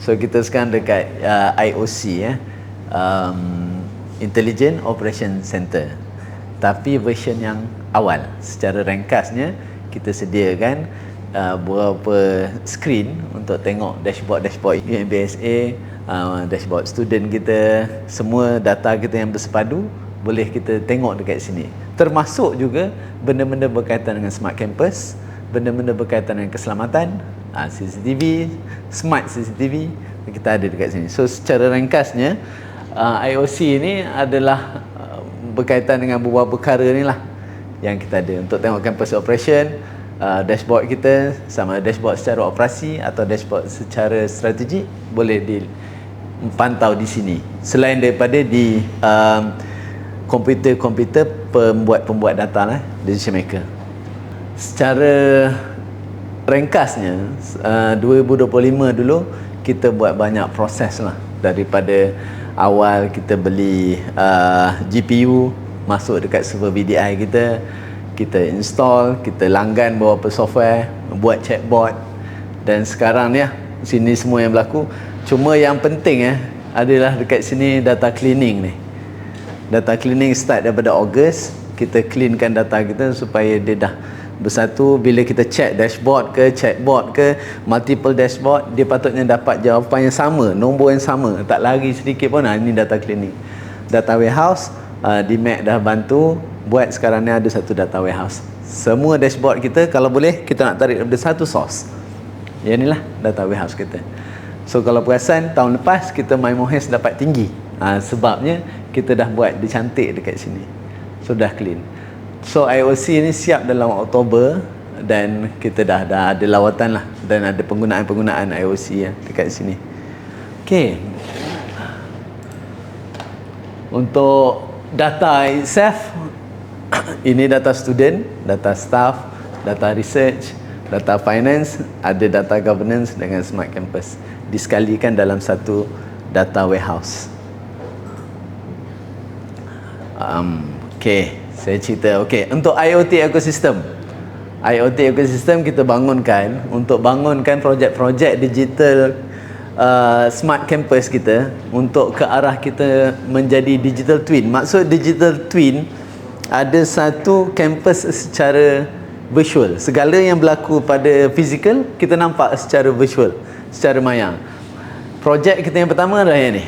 So kita sekarang dekat IOC Intelligent Operation Center, tapi version yang awal. Secara ringkasnya kita sediakan beberapa screen untuk tengok dashboard UMBSA, dashboard student kita, semua data kita yang bersepadu boleh kita tengok dekat sini. Termasuk juga benda-benda berkaitan dengan smart campus, benda-benda berkaitan dengan keselamatan, CCTV, smart CCTV kita ada dekat sini. So secara ringkasnya IOC ini adalah berkaitan dengan beberapa perkara ni lah yang kita ada untuk tengok campus operation, dashboard kita, sama dashboard secara operasi atau dashboard secara strategi boleh dipantau di sini. Selain daripada di komputer-komputer pembuat data lah, decision maker. Secara ringkasnya 2025 dulu kita buat banyak proses lah, daripada awal kita beli GPU masuk dekat server VDI kita install, kita langgan beberapa software, buat chatbot, dan sekarang ni sini semua yang berlaku. Cuma yang penting adalah dekat sini data cleaning ni. Data cleaning start daripada Ogos, kita cleankan data kita supaya dia dah bersatu. Bila kita check dashboard ke, chatbot ke, multiple dashboard, dia patutnya dapat jawapan yang sama, nombor yang sama, tak lari sedikit pun. Ini data cleaning. Data warehouse, DMAC dah bantu buat. Sekarang ni ada satu data warehouse. Semua dashboard kita kalau boleh kita nak tarik daripada satu source. Yang inilah data warehouse kita. So kalau perasan tahun lepas kita MyMoHES dapat tinggi, sebabnya kita dah buat dia cantik dekat sini. So dah clean. So IOC ni siap dalam Oktober, dan kita dah ada lawatan lah, dan ada penggunaan IOC dekat sini. Okey. Untuk data itself, ini data student, data staff, data research, data finance, ada data governance dengan smart campus, disekalikan dalam satu data warehouse. Okey, saya cerita. Okey, untuk IoT ecosystem kita bangunkan untuk bangunkan projek-projek digital smart campus kita, untuk ke arah kita menjadi digital twin. Maksud digital twin, ada satu campus secara virtual. Segala yang berlaku pada fizikal kita nampak secara virtual, secara maya. Projek kita yang pertama adalah yang ni.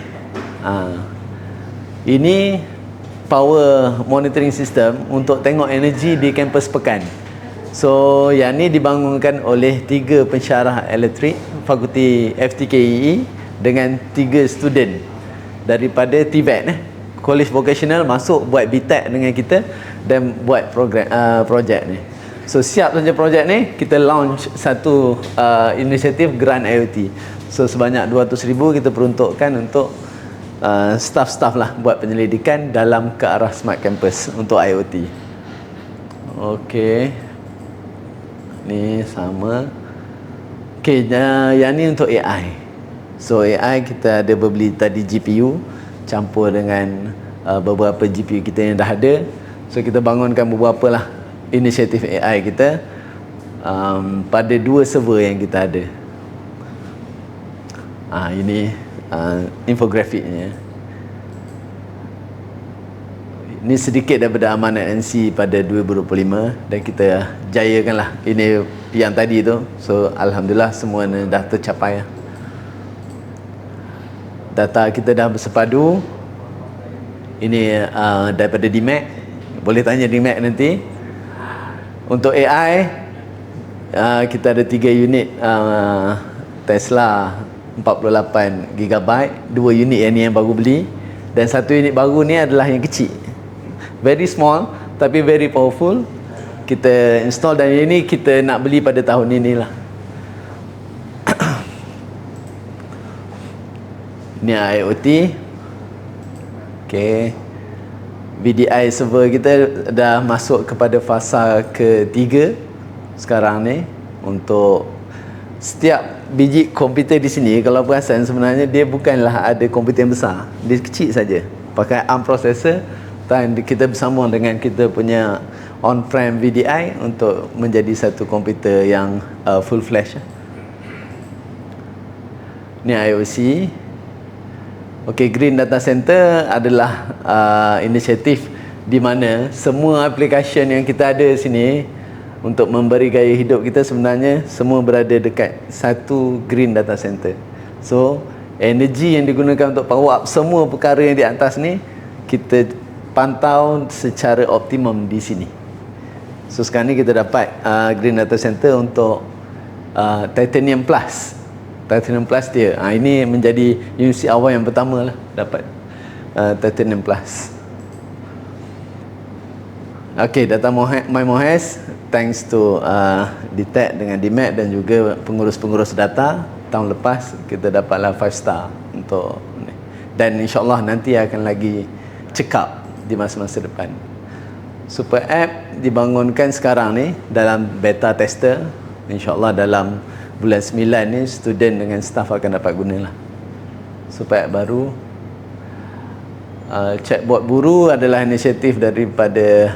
Ini power monitoring system untuk tengok energi di kampus Pekan. So yang ni dibangunkan oleh 3 pensyarah elektrik Fakulti FTKEE dengan 3 student daripada TVET, College Vocational, masuk buat BTEC dengan kita dan buat program projek ni. So siap saja projek ni, kita launch satu inisiatif Grant IoT. So sebanyak 200,000 kita peruntukkan untuk staff-staff lah buat penyelidikan dalam ke arah smart campus untuk IoT. Okey, ni sama. Okey, yang ni untuk AI. So AI kita ada berbeli tadi GPU campur dengan beberapa GPU kita yang dah ada. So kita bangunkan beberapa lah inisiatif AI kita pada 2 server yang kita ada. Ini infografiknya. Ini sedikit daripada amanat NC pada 2025 dan kita jayakanlah. Ini yang tadi tu. So alhamdulillah semua dah tercapai. Data kita dah bersepadu. Ini daripada DMAC. Boleh tanya DMAC nanti. Untuk AI, kita ada 3 unit Tesla 48 GB, 2 unit yang ni yang baru beli, dan 1 unit baru ni adalah yang kecil, very small tapi very powerful. Kita install dan ini kita nak beli pada tahun inilah. Ini IoT. Okey, VDI server kita dah masuk kepada fasa ketiga sekarang ni. Untuk setiap biji komputer di sini, kalau perasan sebenarnya dia bukanlah ada komputer yang besar, dia kecil saja, pakai ARM processor, dan kita bersama dengan kita punya on-prem VDI untuk menjadi satu komputer yang full flash. Ni IOC. Okey, Green Data Center adalah inisiatif di mana semua aplikasi yang kita ada sini untuk memberi gaya hidup kita sebenarnya semua berada dekat satu Green Data Center. So, energi yang digunakan untuk power up semua perkara yang di atas ni kita pantau secara optimum di sini. So, sekarang ni kita dapat Green Data Center untuk Titanium Plus. Titanium Plus dia. Ini menjadi universiti awal yang pertama lah dapat Titanium Plus. Okey, data MyMoHES thanks to DTEC dengan DMAT dan juga pengurus-pengurus data, tahun lepas kita dapatlah 5 star untuk ni. Dan insya-Allah nanti akan lagi check up di masa-masa depan. Super App dibangunkan sekarang ni dalam beta tester. InsyaAllah dalam bulan 9 ni student dengan staff akan dapat gunalah Super App baru. Chatbot Buru adalah inisiatif daripada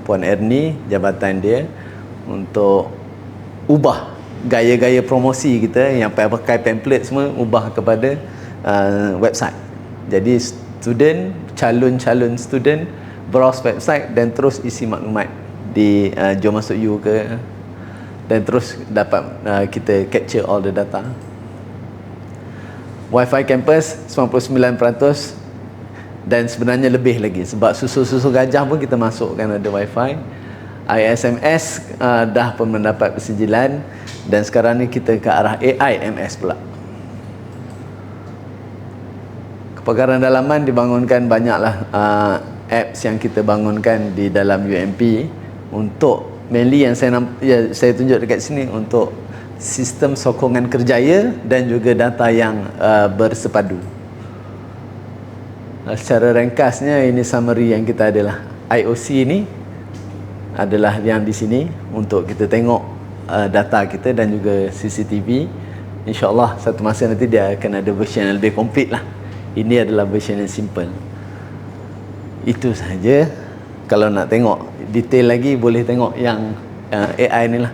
Puan Ernie, jabatan dia, untuk ubah gaya-gaya promosi kita yang pakai template semua, ubah kepada website. Jadi student, calon student browse website dan terus isi maklumat di Jom Masuk You ke, dan terus dapat kita capture all the data. Wi-Fi campus 99%, dan sebenarnya lebih lagi sebab susu-susu gajah pun kita masukkan ada Wi-Fi. ISMS dah pun mendapat persijilan, dan sekarang ni kita ke arah AIMS pula. Kepakaran dalaman dibangunkan banyaklah apps yang kita bangunkan di dalam UMP untuk mainly yang saya tunjuk dekat sini untuk sistem sokongan kerjaya dan juga data yang bersepadu. Secara ringkasnya ini summary yang kita adalah IOC ini adalah yang di sini untuk kita tengok data kita dan juga CCTV. InsyaAllah satu masa nanti dia akan ada version yang lebih komplit lah. Ini adalah version yang simple. Itu sahaja. Kalau nak tengok detail lagi boleh tengok yang AI ni lah,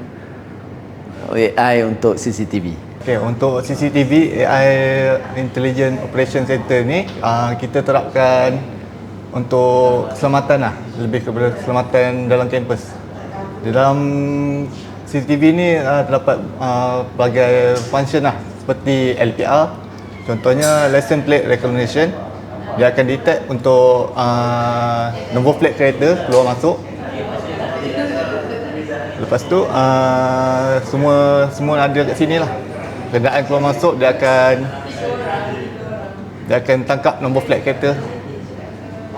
AI untuk CCTV. Okay, untuk CCTV AI Intelligent Operation Center ni kita terapkan untuk keselamatan lah, lebih kepada keselamatan dalam kampus. Di dalam CCTV ni terdapat pelbagai function lah, seperti LPR, contohnya License Plate Recognition. Dia akan detect untuk nombor plate kereta keluar masuk. Lepas tu semua ada kat sini lah. Kenderaan keluar masuk dia akan tangkap nombor flat kereta.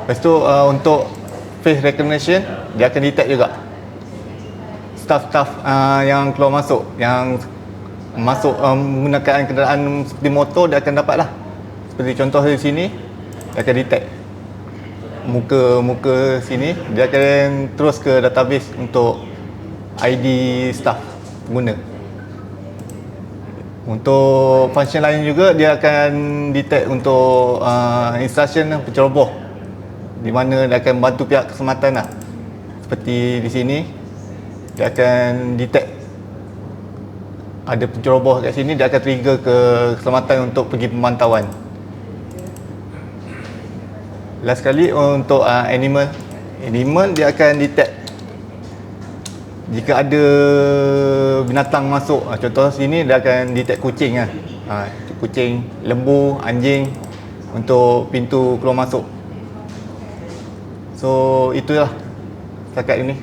Lepas tu untuk face recognition dia akan detect juga staff-staff yang keluar masuk, yang masuk menggunakan kenderaan seperti motor, dia akan dapat lah. Seperti contoh di sini, dia akan detect muka sini, dia akan terus ke database untuk ID staff pengguna. Untuk function lain juga dia akan detect untuk instruction penceroboh, di mana dia akan bantu pihak keselamatan lah. Seperti di sini dia akan detect ada penceroboh kat sini, dia akan trigger ke keselamatan untuk pergi pemantauan. Last sekali untuk animal dia akan detect jika ada binatang masuk. Contoh sini dia akan detect kucing lah. Kucing, lembu, anjing untuk pintu keluar masuk. So itulah setakat ini.